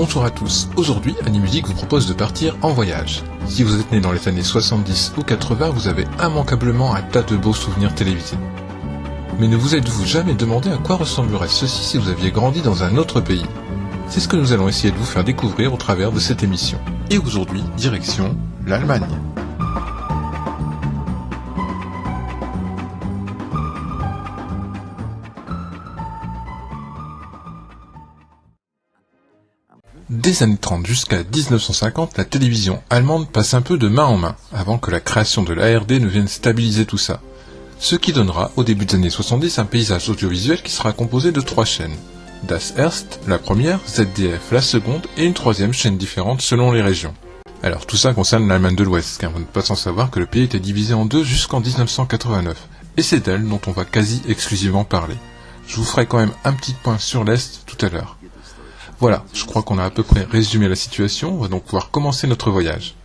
Bonjour à tous, aujourd'hui Animusique vous propose de partir en voyage. Si vous êtes né dans les années 70 ou 80, vous avez immanquablement un tas de beaux souvenirs télévisés. Mais ne vous êtes-vous jamais demandé à quoi ressemblerait ceci si vous aviez grandi dans un autre pays? C'est ce que nous allons essayer de vous faire découvrir au travers de cette émission. Et aujourd'hui, direction l'Allemagne. Des années 30 jusqu'à 1950, la télévision allemande passe un peu de main en main, avant que la création de l'ARD ne vienne stabiliser tout ça. Ce qui donnera, au début des années 70, un paysage audiovisuel qui sera composé de 3 chaînes. Das Erste, la première, ZDF, la seconde, et une troisième chaîne différente selon les régions. Alors tout ça concerne l'Allemagne de l'Ouest, car vous n'êtes pas sans savoir que le pays était divisé en deux jusqu'en 1989, et c'est d'elle dont on va quasi exclusivement parler. Je vous ferai quand même un petit point sur l'Est tout à l'heure. Voilà, je crois qu'on a à peu près résumé la situation, on va donc pouvoir commencer notre voyage.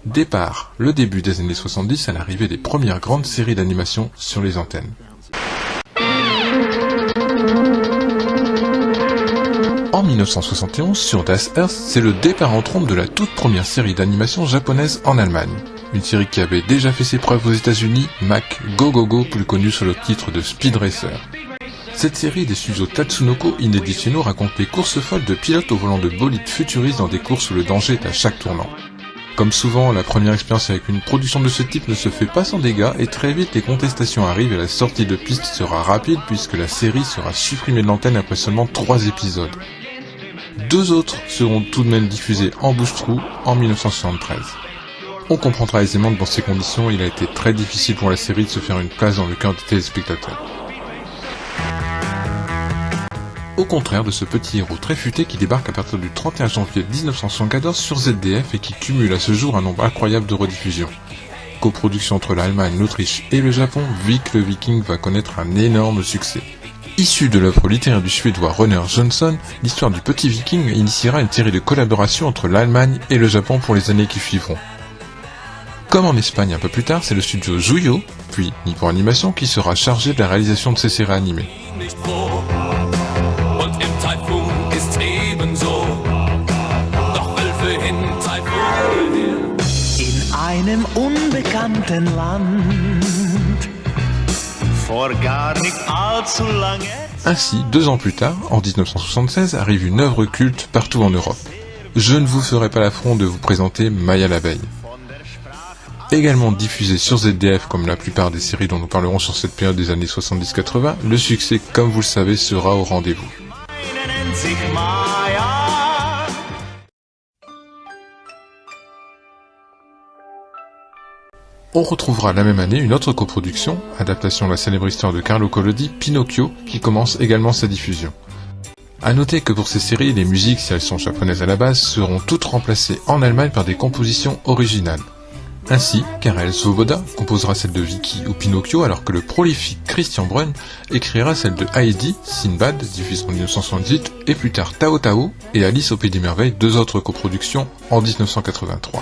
Départ, le début des années 70 à l'arrivée des premières grandes séries d'animation sur les antennes. En 1971, sur Das Erste, c'est le départ en trombe de la toute première série d'animation japonaise en Allemagne. Une série qui avait déjà fait ses preuves aux États-Unis, Mac Go Go Go, plus connu sous le titre de Speed Racer. Cette série des studios Tatsunoko inédite chez nous raconte les courses folles de pilotes au volant de bolides futuristes dans des courses où le danger est à chaque tournant. Comme souvent, la première expérience avec une production de ce type ne se fait pas sans dégâts et très vite les contestations arrivent et la sortie de piste sera rapide puisque la série sera supprimée de l'antenne après seulement 3 épisodes. 2 autres seront tout de même diffusés en bouche-trou en 1973. On comprendra aisément que dans ces conditions, il a été très difficile pour la série de se faire une place dans le cœur des téléspectateurs. Au contraire de ce petit héros très futé qui débarque à partir du 31 janvier 1974 sur ZDF et qui cumule à ce jour un nombre incroyable de rediffusions. Coproduction entre l'Allemagne, l'Autriche et le Japon, Vic le Viking va connaître un énorme succès. Issu de l'œuvre littéraire du suédois Roner Johnson, l'histoire du petit Viking initiera une série de collaborations entre l'Allemagne et le Japon pour les années qui suivront. Comme en Espagne un peu plus tard, c'est le studio Juyo, puis Nippon Animation, qui sera chargé de la réalisation de ces séries animées. Einem unbekannten Land, vor gar nicht allzu lange. Ainsi, 2 ans plus tard, en 1976, arrive une œuvre culte partout en Europe. Je ne vous ferai pas l'affront de vous présenter Maya l'abeille. Également diffusée sur ZDF comme la plupart des séries dont nous parlerons sur cette période des années 70-80, le succès, comme vous le savez, sera au rendez-vous. On retrouvera la même année une autre coproduction, adaptation de la célèbre histoire de Carlo Collodi, Pinocchio, qui commence également sa diffusion. A noter que pour ces séries, les musiques, si elles sont japonaises à la base, seront toutes remplacées en Allemagne par des compositions originales. Ainsi, Karel Svoboda composera celle de Vicky ou Pinocchio, alors que le prolifique Christian Brun écrira celle de Heidi, Sinbad, diffusée en 1978, et plus tard Tao Tao et Alice au Pays des Merveilles, 2 autres coproductions en 1983.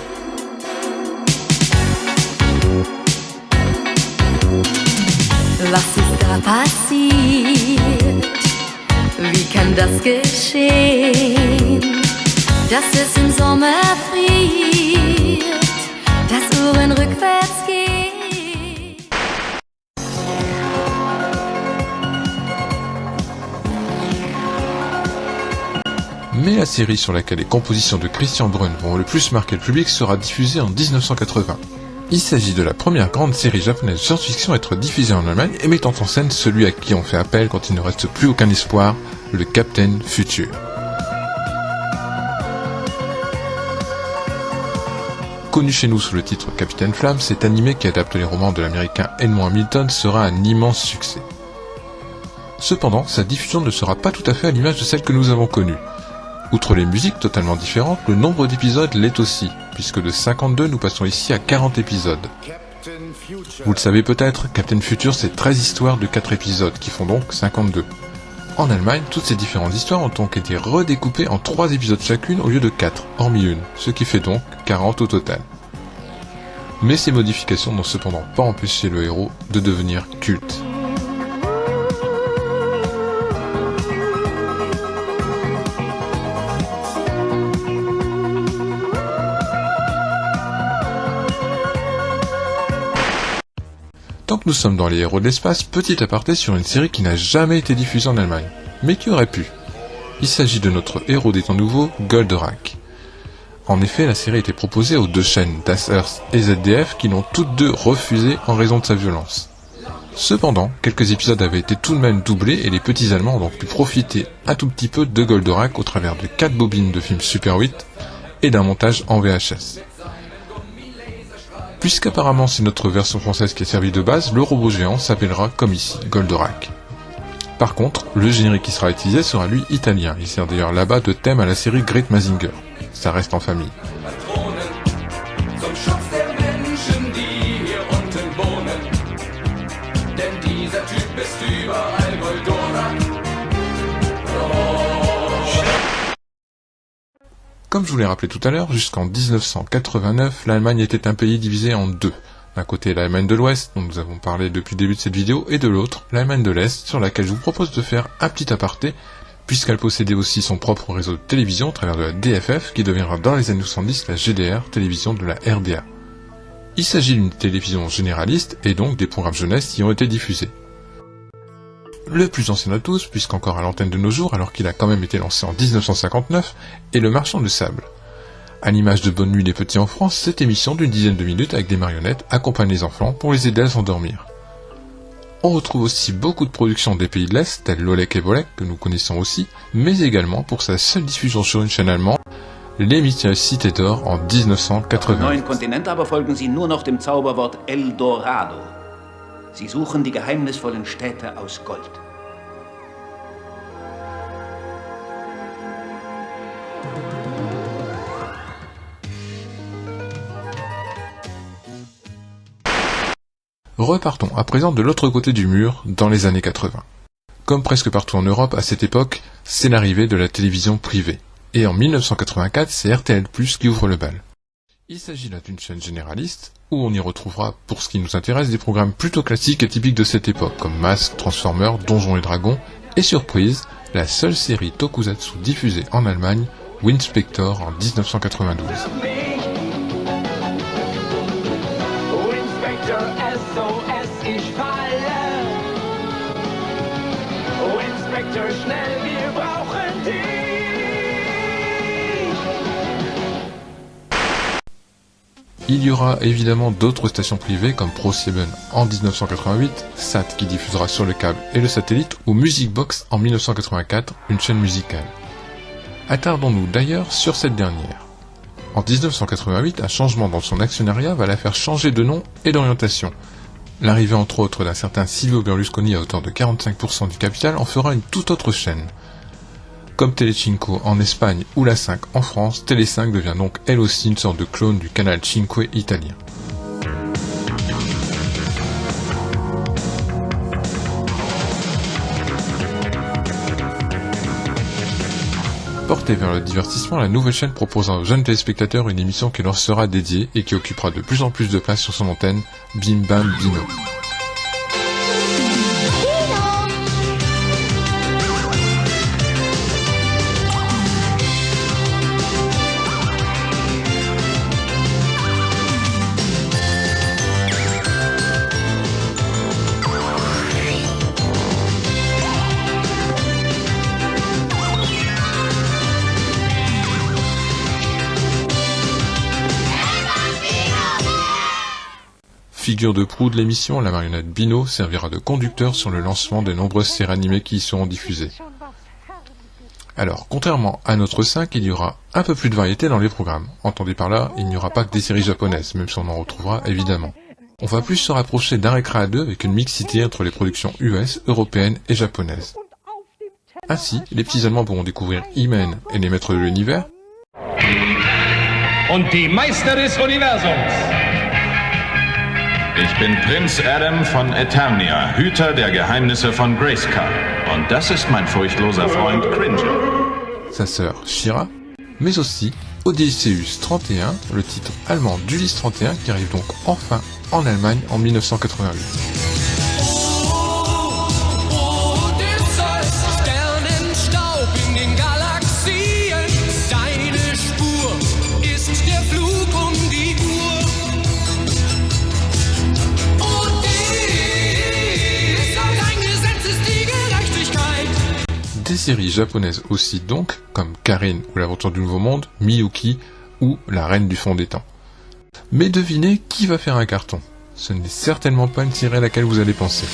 Was ist da passiert? Wie kann das geschehen? Dass es im Sommer friert, dass Uhren rückwärts gehen. Mais la série sur laquelle les compositions de Christian Brun vont le plus marquer le public sera diffusée en 1980. Il s'agit de la première grande série japonaise science-fiction à être diffusée en Allemagne et mettant en scène celui à qui on fait appel quand il ne reste plus aucun espoir, le Captain Future. Connu chez nous sous le titre Capitaine Flamme, cet animé qui adapte les romans de l'américain Edmond Hamilton sera un immense succès. Cependant, sa diffusion ne sera pas tout à fait à l'image de celle que nous avons connue. Outre les musiques totalement différentes, le nombre d'épisodes l'est aussi, puisque de 52 nous passons ici à 40 épisodes. Vous le savez peut-être, Captain Future c'est 13 histoires de 4 épisodes, qui font donc 52. En Allemagne, toutes ces différentes histoires ont donc été redécoupées en 3 épisodes chacune au lieu de 4, hormis une, ce qui fait donc 40 au total. Mais ces modifications n'ont cependant pas empêché le héros de devenir culte. Tant que nous sommes dans les héros de l'espace, petit aparté sur une série qui n'a jamais été diffusée en Allemagne, mais qui aurait pu. Il s'agit de notre héros des temps nouveaux, Goldorak. En effet, la série a été proposée aux deux chaînes, Das Earth et ZDF, qui l'ont toutes deux refusé en raison de sa violence. Cependant, quelques épisodes avaient été tout de même doublés et les petits Allemands ont donc pu profiter un tout petit peu de Goldorak au travers de 4 bobines de films Super 8 et d'un montage en VHS. Puisqu'apparemment c'est notre version française qui est servie de base, le robot géant s'appellera comme ici, Goldorak. Par contre, le générique qui sera utilisé sera lui italien, il sert d'ailleurs là-bas de thème à la série Great Mazinger. Ça reste en famille. Comme je vous l'ai rappelé tout à l'heure, jusqu'en 1989, l'Allemagne était un pays divisé en deux. D'un côté l'Allemagne de l'Ouest, dont nous avons parlé depuis le début de cette vidéo, et de l'autre, l'Allemagne de l'Est, sur laquelle je vous propose de faire un petit aparté, puisqu'elle possédait aussi son propre réseau de télévision au travers de la DFF, qui deviendra dans les années 70 la GDR, télévision de la RDA. Il s'agit d'une télévision généraliste, et donc des programmes jeunesse y ont été diffusés. Le plus ancien de tous, puisqu'encore à l'antenne de nos jours, alors qu'il a quand même été lancé en 1959, est Le Marchand de Sable. À l'image de Bonne Nuit les Petits en France, cette émission d'une dizaine de minutes avec des marionnettes accompagne les enfants pour les aider à s'endormir. On retrouve aussi beaucoup de productions des pays de l'Est, telles Lolek et Bolek, que nous connaissons aussi, mais également pour sa seule diffusion sur une chaîne allemande, Les Mystérieuses Cités d'Or en 1980. Neuen Kontinent aber folgen sie nur noch dem Zauberwort Eldorado. Sie suchen die geheimnisvollen Städte aus Gold. Repartons à présent de l'autre côté du mur, dans les années 80. Comme presque partout en Europe à cette époque, c'est l'arrivée de la télévision privée. Et en 1984, c'est RTL+, qui ouvre le bal. Il s'agit là d'une chaîne généraliste, où on y retrouvera, pour ce qui nous intéresse, des programmes plutôt classiques et typiques de cette époque, comme Mask, Transformers, Donjons et Dragons, et surprise, la seule série tokusatsu diffusée en Allemagne, Winspector en 1992. Il y aura évidemment d'autres stations privées comme Pro7 en 1988, Sat qui diffusera sur le câble et le satellite, ou Music Box en 1984, une chaîne musicale. Attardons-nous d'ailleurs sur cette dernière. En 1988, un changement dans son actionnariat va la faire changer de nom et d'orientation. L'arrivée entre autres d'un certain Silvio Berlusconi à hauteur de 45% du capital en fera une toute autre chaîne. Comme Telecinco en Espagne ou la 5 en France, Télé 5 devient donc elle aussi une sorte de clone du canal 5 italien. Portée vers le divertissement, la nouvelle chaîne proposera aux jeunes téléspectateurs une émission qui leur sera dédiée et qui occupera de plus en plus de place sur son antenne, Bim Bam Bino. Figure de proue de l'émission, la marionnette Bino servira de conducteur sur le lancement des nombreuses séries animées qui y seront diffusées. Alors, contrairement à notre 5, il y aura un peu plus de variété dans les programmes. Entendez par là, il n'y aura pas que des séries japonaises, même si on en retrouvera évidemment. On va plus se rapprocher d'un Récré à deux avec une mixité entre les productions US, européennes et japonaises. Ainsi, les petits Allemands pourront découvrir He-Man et les Maîtres de l'Univers, und die Meister des Universums. Ich bin Prinz Adam von Eternia, Hüter der Geheimnisse von Grayskull. Und das ist mein furchtloser Freund Cringer. Sa sœur She-Ra, mais aussi Odysseus 31, le titre allemand d'Ulysse 31 qui arrive donc enfin en Allemagne en 1988. séries japonaises aussi donc, comme Karin ou l'aventure du Nouveau Monde, Miyuki ou La Reine du Fond des Temps. Mais devinez qui va faire un carton. Ce n'est certainement pas une série à laquelle vous allez penser.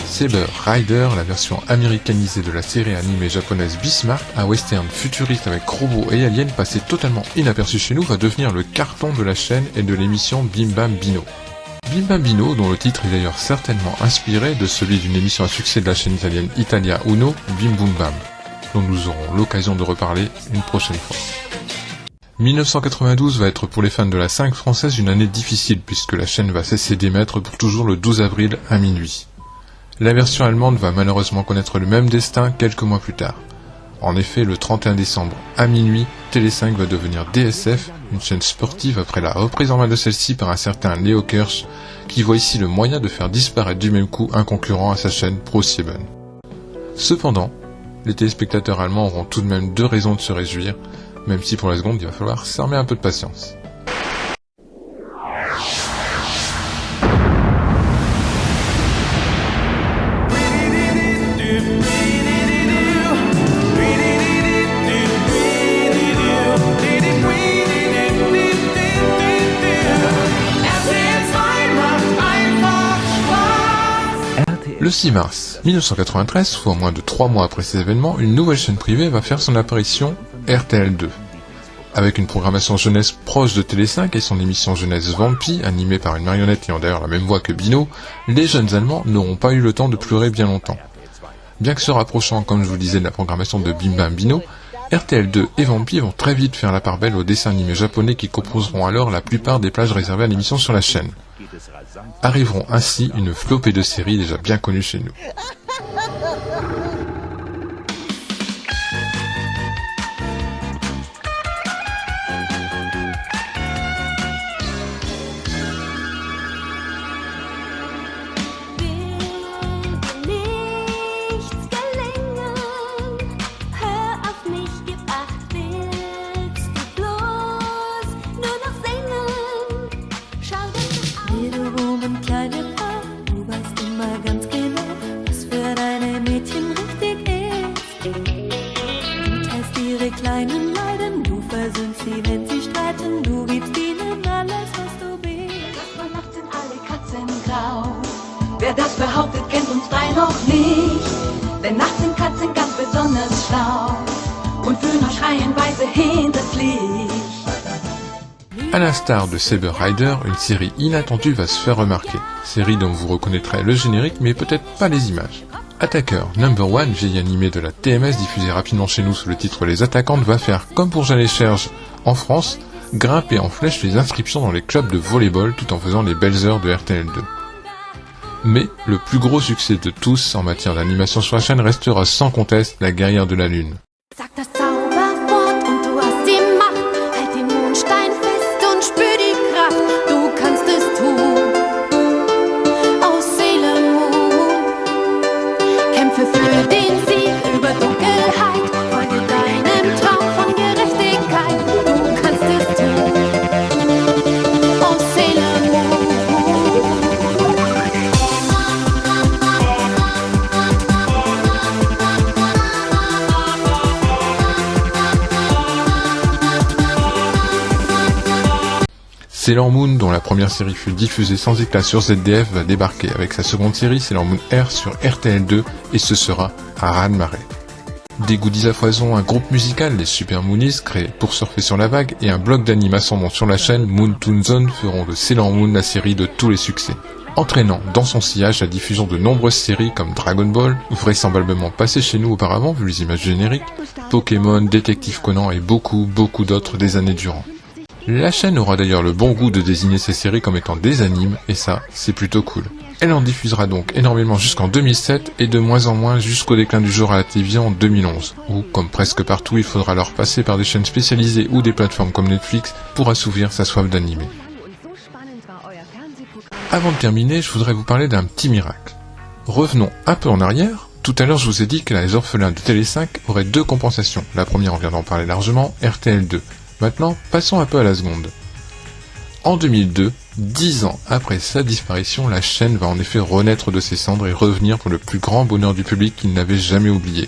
Saber Rider, la version américanisée de la série animée japonaise Bismarck, un western futuriste avec robots et aliens passé totalement inaperçu chez nous, va devenir le carton de la chaîne et de l'émission Bim Bam Bino. Bim Bam Bino, dont le titre est d'ailleurs certainement inspiré de celui d'une émission à succès de la chaîne italienne Italia Uno, Bim Boom Bam, dont nous aurons l'occasion de reparler une prochaine fois. 1992 va être pour les fans de la 5 française une année difficile puisque la chaîne va cesser d'émettre pour toujours le 12 avril à minuit. La version allemande va malheureusement connaître le même destin quelques mois plus tard. En effet, le 31 décembre à minuit, Télé5 va devenir DSF, une chaîne sportive après la reprise en main de celle-ci par un certain Leo Kirsch, qui voit ici le moyen de faire disparaître du même coup un concurrent à sa chaîne ProSieben. Cependant, les téléspectateurs allemands auront tout de même 2 raisons de se réjouir, même si pour la seconde il va falloir s'armer un peu de patience. Le 6 mars 1993, soit moins de 3 mois après ces événements, une nouvelle chaîne privée va faire son apparition, RTL2. Avec une programmation jeunesse proche de Télé5 et son émission jeunesse Vampi, animée par une marionnette ayant d'ailleurs la même voix que Bino, les jeunes Allemands n'auront pas eu le temps de pleurer bien longtemps. Bien que se rapprochant, comme je vous le disais, de la programmation de Bim Bam Bino, RTL2 et Vampi vont très vite faire la part belle aux dessins animés japonais qui composeront alors la plupart des plages réservées à l'émission sur la chaîne. Arriveront ainsi une flopée de séries déjà bien connues chez nous. Kleinen Leiden, du versöhnst sie, wenn sie streiten, du gibst ihnen alles, was du bist. Bei Nacht sind alle Katzen grau. Wer das behauptet, kennt uns drei noch nicht. Denn nachts sind Katzen ganz besonders schlau und Hühner schreien weise hinters Licht. À l'instar de Saber Rider, une série inattendue va se faire remarquer. Série dont vous reconnaîtrez le générique, mais peut-être pas les images. Attacker No.1, vieil animé de la TMS diffusé rapidement chez nous sous le titre Les Attaquantes, va faire, comme pour Jeanne et Cherche en France, grimper en flèche les inscriptions dans les clubs de volleyball tout en faisant les belles heures de RTL2. Mais le plus gros succès de tous en matière d'animation sur la chaîne restera sans conteste La Guerrière de la Lune. Sag das Zauberwort und du hast die Macht. Halt den Mondstein fest und spür die Kraft. Du kannst es tun. Aus Sailor Moon. Kämpfe für den Sieg über Dunkelheit. Folge deinem Traum von Gerechtigkeit. Du kannst es tun. Aus Sailor Moon. Sailor Moon, dont la première série fut diffusée sans éclat sur ZDF, va débarquer avec sa seconde série Sailor Moon R sur RTL2 et ce sera à raz-de-marée. Des goodies à foison, un groupe musical, les Super Moonies, créé pour surfer sur la vague, et un bloc d'animation dont sur la chaîne Moon Toon Zone feront de Sailor Moon la série de tous les succès, entraînant dans son sillage la diffusion de nombreuses séries comme Dragon Ball, vraisemblablement passées chez nous auparavant vu les images génériques, Pokémon, Détective Conan et beaucoup d'autres des années durant. La chaîne aura d'ailleurs le bon goût de désigner ces séries comme étant des animes, et ça, c'est plutôt cool. Elle en diffusera donc énormément jusqu'en 2007, et de moins en moins jusqu'au déclin du genre à la télévision en 2011, où, comme presque partout, il faudra alors passer par des chaînes spécialisées ou des plateformes comme Netflix pour assouvir sa soif d'animé. Avant de terminer, je voudrais vous parler d'un petit miracle. Revenons un peu en arrière. Tout à l'heure, je vous ai dit que les orphelins de Télé5 auraient 2 compensations. La première, on vient d'en parler largement, RTL2. Maintenant, passons un peu à la seconde. En 2002, 10 ans après sa disparition, la chaîne va en effet renaître de ses cendres et revenir pour le plus grand bonheur du public qu'il n'avait jamais oublié.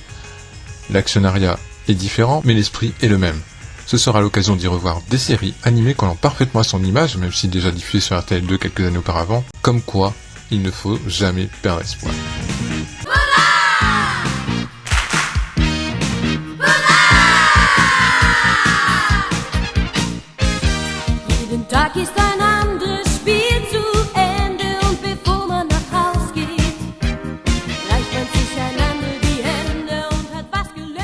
L'actionnariat est différent, mais l'esprit est le même. Ce sera l'occasion d'y revoir des séries animées collant parfaitement à son image, même si déjà diffusées sur RTL2 quelques années auparavant, comme quoi il ne faut jamais perdre espoir. Jeden Tag ist ein anderes Spiel zu Ende und bevor man nach Haus geht, reicht man sich einander die Hände und hat was gelernt.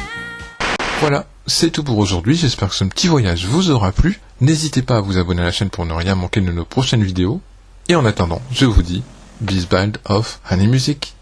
Voilà, c'est tout pour aujourd'hui, j'espère que ce petit voyage vous aura plu. N'hésitez pas à vous abonner à la chaîne pour ne rien manquer de nos prochaines vidéos. Et en attendant, je vous dis, bis bald auf Honey Music.